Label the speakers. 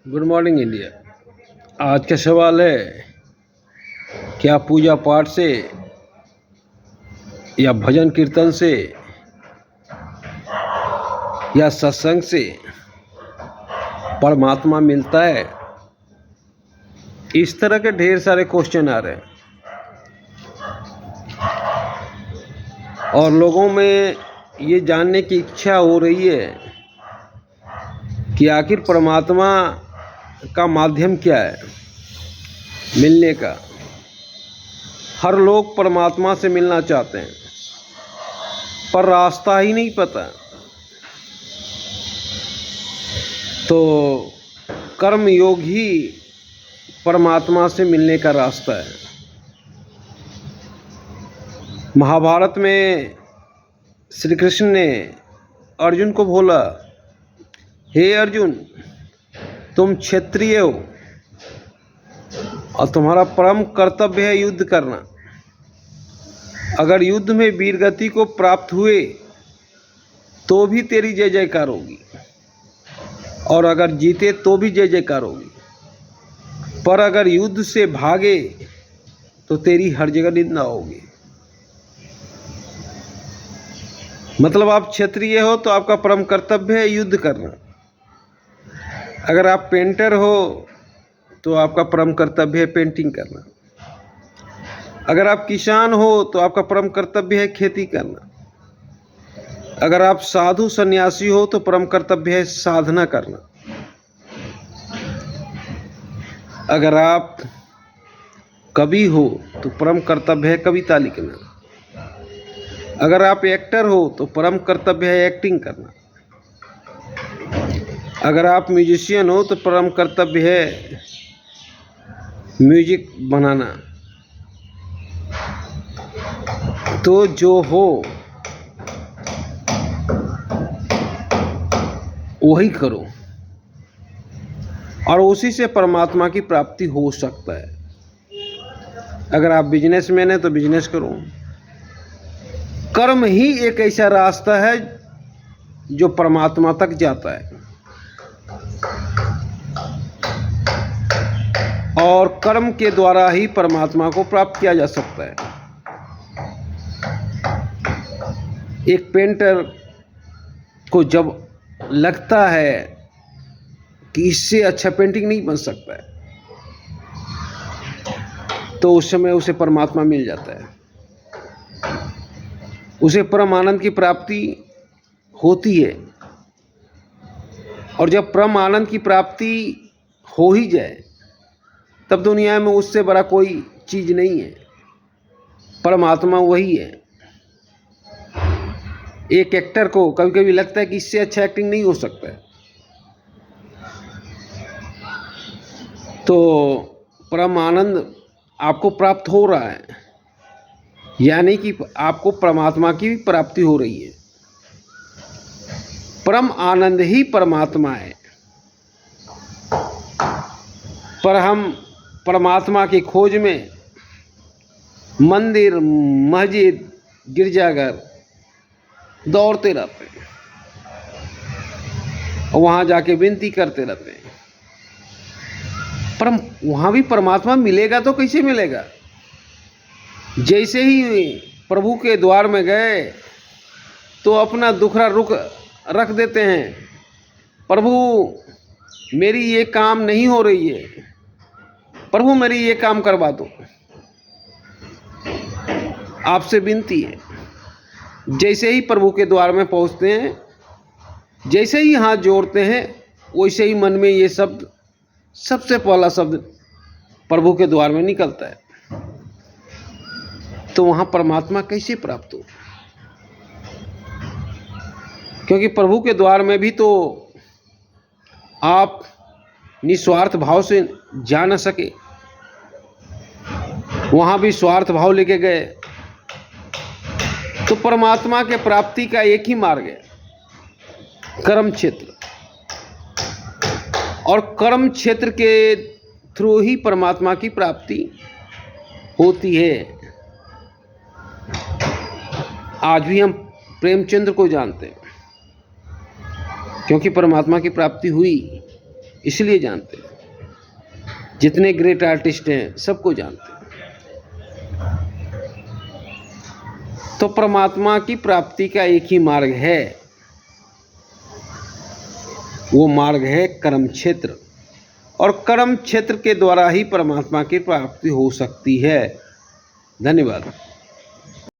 Speaker 1: Good morning India. आज का सवाल है, क्या पूजा पाठ से या भजन कीर्तन से या सत्संग से परमात्मा मिलता है? इस तरह के ढेर सारे क्वेश्चन आ रहे हैं और लोगों में ये जानने की इच्छा हो रही है कि आखिर परमात्मा का माध्यम क्या है मिलने का। हर लोग परमात्मा से मिलना चाहते हैं पर रास्ता ही नहीं पता। तो कर्म योग ही परमात्मा से मिलने का रास्ता है। महाभारत में श्री कृष्ण ने अर्जुन को बोला, हे अर्जुन, तुम क्षत्रिय हो और तुम्हारा परम कर्तव्य है युद्ध करना। अगर युद्ध में वीरगति को प्राप्त हुए तो भी तेरी जय जयकार होगी और अगर जीते तो भी जय जयकार होगी, पर अगर युद्ध से भागे तो तेरी हर जगह निंदा होगी। मतलब आप क्षत्रिय हो तो आपका परम कर्तव्य है युद्ध करना। अगर आप पेंटर हो तो आपका परम कर्तव्य है पेंटिंग करना। अगर आप किसान हो तो आपका परम कर्तव्य है खेती करना। अगर आप साधु सन्यासी हो तो परम कर्तव्य है साधना करना। अगर आप कवि हो तो परम कर्तव्य है कविता लिखना। अगर आप एक्टर हो तो परम कर्तव्य है एक्टिंग करना। अगर आप म्यूजिशियन हो तो परम कर्तव्य है म्यूजिक बनाना। तो जो हो वही करो और उसी से परमात्मा की प्राप्ति हो सकता है। अगर आप बिजनेसमैन हैं तो बिजनेस करो। कर्म ही एक ऐसा रास्ता है जो परमात्मा तक जाता है और कर्म के द्वारा ही परमात्मा को प्राप्त किया जा सकता है। एक पेंटर को जब लगता है कि इससे अच्छा पेंटिंग नहीं बन सकता है तो उस समय उसे परमात्मा मिल जाता है, उसे परम आनंद की प्राप्ति होती है। और जब परम आनंद की प्राप्ति हो ही जाए तब दुनिया में उससे बड़ा कोई चीज़ नहीं है। परमात्मा वही है। एक एक्टर को कभी कभी लगता है कि इससे अच्छा एक्टिंग नहीं हो सकता है, तो परम आनंद आपको प्राप्त हो रहा है, यानी कि आपको परमात्मा की भी प्राप्ति हो रही है। परम आनंद ही परमात्मा है। पर हम परमात्मा की खोज में मंदिर, मस्जिद, गिरजाघर दौड़ते रहते हैं और वहाँ जाके विनती करते रहते हैं। पर वहाँ भी परमात्मा मिलेगा तो कैसे मिलेगा? जैसे ही प्रभु के द्वार में गए तो अपना दुखड़ा रख देते हैं, प्रभु मेरी ये काम नहीं हो रही है, प्रभु मेरी ये काम करवा दो, आपसे विनती है। जैसे ही प्रभु के द्वार में पहुंचते हैं, जैसे ही हाथ जोड़ते हैं, वैसे ही मन में ये शब्द, सबसे पहला शब्द प्रभु के द्वार में निकलता है। तो वहाँ परमात्मा कैसे प्राप्त हो? क्योंकि प्रभु के द्वार में भी तो आप निस्वार्थ भाव से जा न सके, वहाँ भी स्वार्थ भाव लेके गए। तो परमात्मा के प्राप्ति का एक ही मार्ग है, कर्म क्षेत्र। और कर्म क्षेत्र के थ्रू ही परमात्मा की प्राप्ति होती है। आज भी हम प्रेमचंद्र को जानते हैं क्योंकि परमात्मा की प्राप्ति हुई। इसलिए जानते हैं। जितने ग्रेट आर्टिस्ट हैं सबको जानते हैं। तो परमात्मा की प्राप्ति का एक ही मार्ग है, वो मार्ग है कर्म क्षेत्र, और कर्म क्षेत्र के द्वारा ही परमात्मा की प्राप्ति हो सकती है। धन्यवाद।